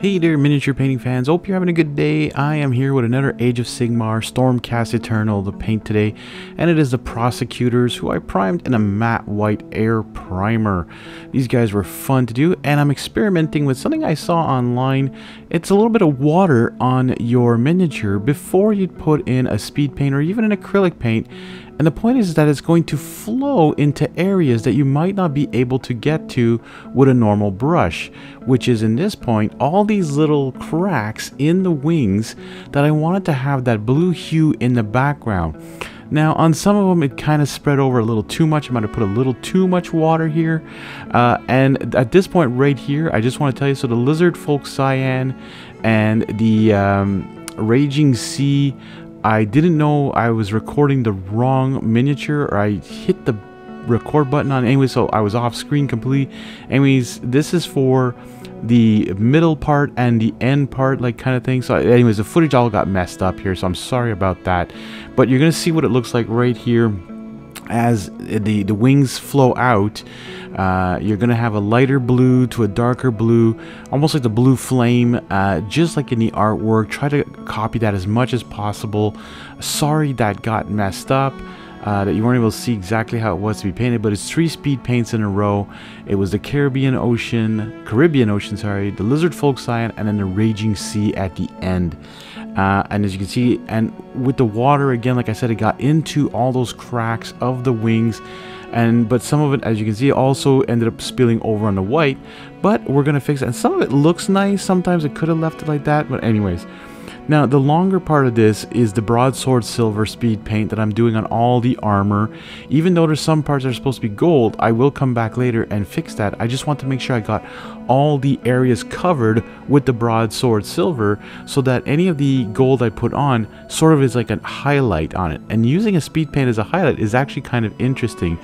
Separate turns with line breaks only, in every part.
Hey there, miniature painting fans. Hope you're having a good day. I am here with another Age of Sigmar Stormcast Eternal to paint today, and it is the Prosecutors, who I primed in a matte white air primer. These guys were fun to do, and I'm experimenting with something I saw online. It's a little bit of water on your miniature before you put in a speed paint or even an acrylic paint. And the point is that it's going to flow into areas that you might not be able to get to with a normal brush, which is in this point all these little cracks in the wings that I wanted to have that blue hue in the background. Now on some of them it kind of spread over a little too much. I might have put a little too much water here, and at this point right here I just want to tell you, so the Lizard Folk Cyan and the Raging Sea, I didn't know I was recording the wrong miniature, or I hit the record button on anyway, so I was off screen completely. Anyways, this is for the middle part and the end part, like kind of thing. So anyways, the footage all got messed up here, so I'm sorry about that. But you're gonna see what it looks like right here as the wings flow out. You're gonna have a lighter blue to a darker blue, almost like the blue flame, just like in the artwork. Try to copy that as much as possible. Sorry that got messed up, that you weren't able to see exactly how it was to be painted, but it's 3 speed paints in a row. It was the Caribbean Ocean, sorry, the Lizard Folk Cyan, and then the Raging Sea at the end. And as you can see, and with the water again, like I said, it got into all those cracks of the wings, but some of it, as you can see, also ended up spilling over on the white. But we're gonna fix it, and some of it looks nice. Sometimes it could have left it like that, but anyways. Now the longer part of this is the Broadsword Silver speed paint that I'm doing on all the armor. Even though there's some parts that are supposed to be gold, I will come back later and fix that. I just want to make sure I got all the areas covered with the Broadsword Silver, so that any of the gold I put on sort of is like a highlight on it. And using a speed paint as a highlight is actually kind of interesting.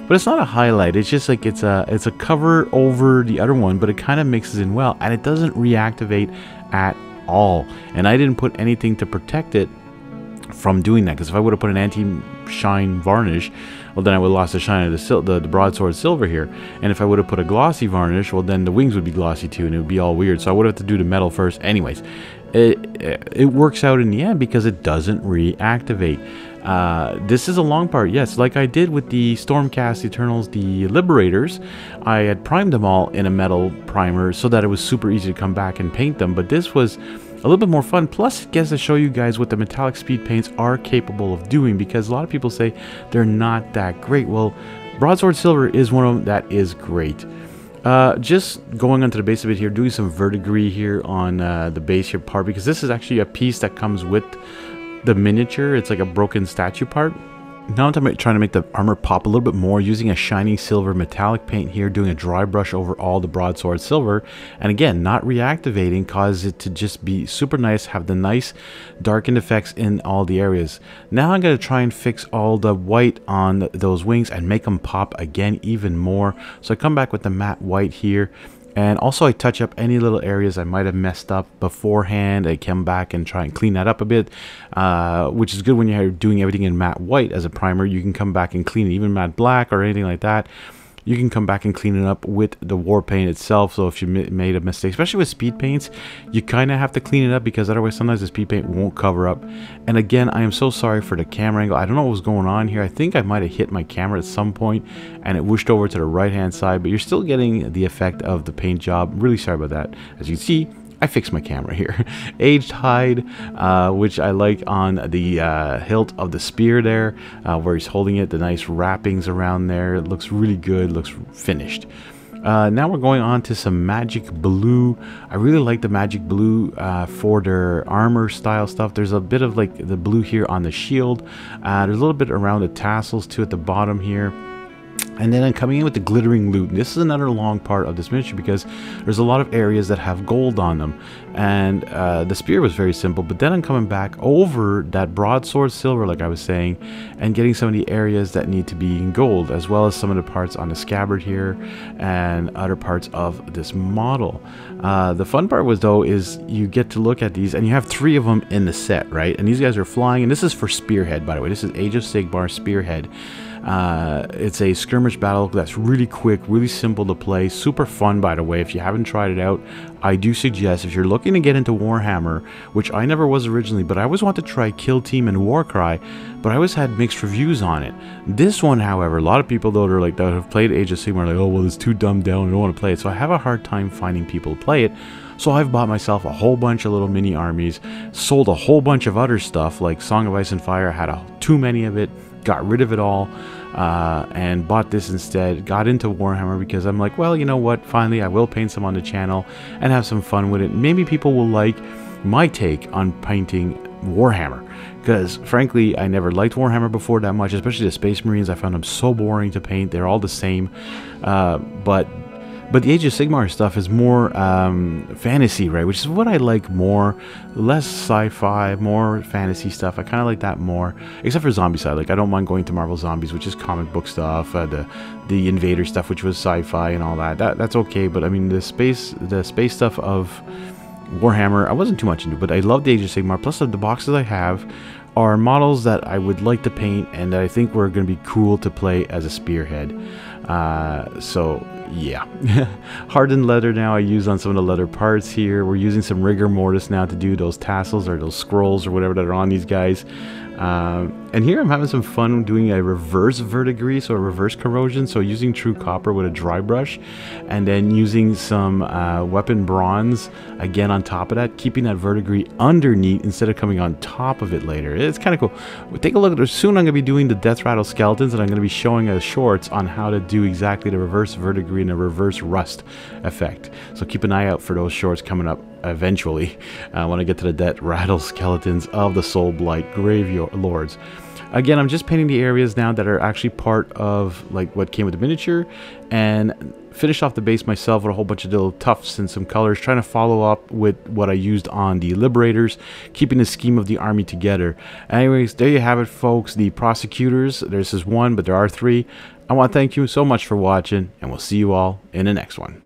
But it's not a highlight, it's just like it's a cover over the other one, but it kind of mixes in well, and it doesn't reactivate at all. And I didn't put anything to protect it from doing that, because if I would have put an anti-shine varnish, well then I would have lost the shine of the Broadsword Silver here. And if I would have put a glossy varnish, well then the wings would be glossy too, and it would be all weird. So I would have to do the metal first. Anyways, it works out in the end because it doesn't reactivate. This is a long part, yes, like I did with the Stormcast Eternals, the Liberators. I had primed them all in a metal primer so that it was super easy to come back and paint them, but this was a little bit more fun. Plus it gets to show you guys what the metallic speed paints are capable of doing, because a lot of people say they're not that great. Well, Broadsword Silver is one of them that is great. Just going onto the base of it here, doing some verdigris here on the base here part, because this is actually a piece that comes with the miniature. It's like a broken statue part. Now I'm trying to make the armor pop a little bit more, using a shiny silver metallic paint here, doing a dry brush over all the Broadsword Silver, and again, not reactivating causes it to just be super nice, have the nice darkened effects in all the areas. Now I'm going to try and fix all the white on those wings and make them pop again even more. So I come back with the matte white here. And also I touch up any little areas I might have messed up beforehand. I come back and try and clean that up a bit, which is good when you're doing everything in matte white as a primer. You can come back and clean it, even matte black or anything like that. You can come back and clean it up with the war paint itself. So if you made a mistake, especially with speed paints, you kind of have to clean it up, because otherwise sometimes the speed paint won't cover up. And again, I am so sorry for the camera angle. I don't know what was going on here. I think I might have hit my camera at some point and it whooshed over to the right hand side, but you're still getting the effect of the paint job. Really sorry about that. As you can see, I fixed my camera here. Aged hide, which I like on the hilt of the spear there, where he's holding it, the nice wrappings around there. It looks really good, looks finished. Now we're going on to some magic blue. I really like the magic blue for their armor style stuff. There's a bit of like the blue here on the shield. There's a little bit around the tassels too at the bottom here. And then I'm coming in with the glittering loot. This is another long part of this miniature, because there's a lot of areas that have gold on them. And the spear was very simple, but then I'm coming back over that Broadsword Silver, like I was saying, and getting some of the areas that need to be in gold, as well as some of the parts on the scabbard here and other parts of this model. The fun part was, though, is you get to look at these, and you have 3 of them in the set, right? And these guys are flying, and this is for Spearhead, by the way. This is Age of Sigmar Spearhead. It's a skirmish battle that's really quick, really simple to play, super fun, by the way. If you haven't tried it out, I do suggest, if you're looking to get into Warhammer, which I never was originally, but I always wanted to try Kill Team and Warcry, but I always had mixed reviews on it. This one, however, a lot of people, though, that have played Age of Sigmar are like, oh, well, it's too dumbed down, I don't want to play it. So I have a hard time finding people to play it. So I've bought myself a whole bunch of little mini armies, sold a whole bunch of other stuff, like Song of Ice and Fire, had too many of it, got rid of it all, and bought this instead. Got into Warhammer because I'm like, well, you know what, finally I will paint some on the channel and have some fun with it. Maybe people will like my take on painting Warhammer, because frankly I never liked Warhammer before that much, especially the Space Marines. I found them so boring to paint. They're all the same, but the Age of Sigmar stuff is more fantasy, right? Which is what I like more. Less sci-fi, more fantasy stuff. I kind of like that more. Except for zombie side. Like, I don't mind going to Marvel Zombies, which is comic book stuff. The Invader stuff, which was sci-fi and all that. That's okay. But I mean, the space stuff of Warhammer, I wasn't too much into. But I love the Age of Sigmar. Plus, the boxes I have are models that I would like to paint, and that I think were going to be cool to play as a spearhead. So yeah, hardened leather now I use on some of the leather parts here. We're using some rigor mortis now to do those tassels or those scrolls or whatever that are on these guys. And here I'm having some fun doing a reverse verdigris, so a reverse corrosion, so using true copper with a dry brush, and then using some weapon bronze again on top of that, keeping that verdigris underneath instead of coming on top of it later. It's kind of cool. Take a look at it. Soon I'm going to be doing the Death Rattle skeletons, and I'm going to be showing shorts on how to do exactly the reverse verdigris and the reverse rust effect. So keep an eye out for those shorts coming up eventually when I get to the Death Rattle skeletons of the Soul Blight Grave Lords. Again, I'm just painting the areas now that are actually part of like what came with the miniature, and finished off the base myself with a whole bunch of little tufts and some colors, trying to follow up with what I used on the Liberators, keeping the scheme of the army together. Anyways, there you have it, folks. The Prosecutors, this is one, but there are three. I want to thank you so much for watching, and we'll see you all in the next one.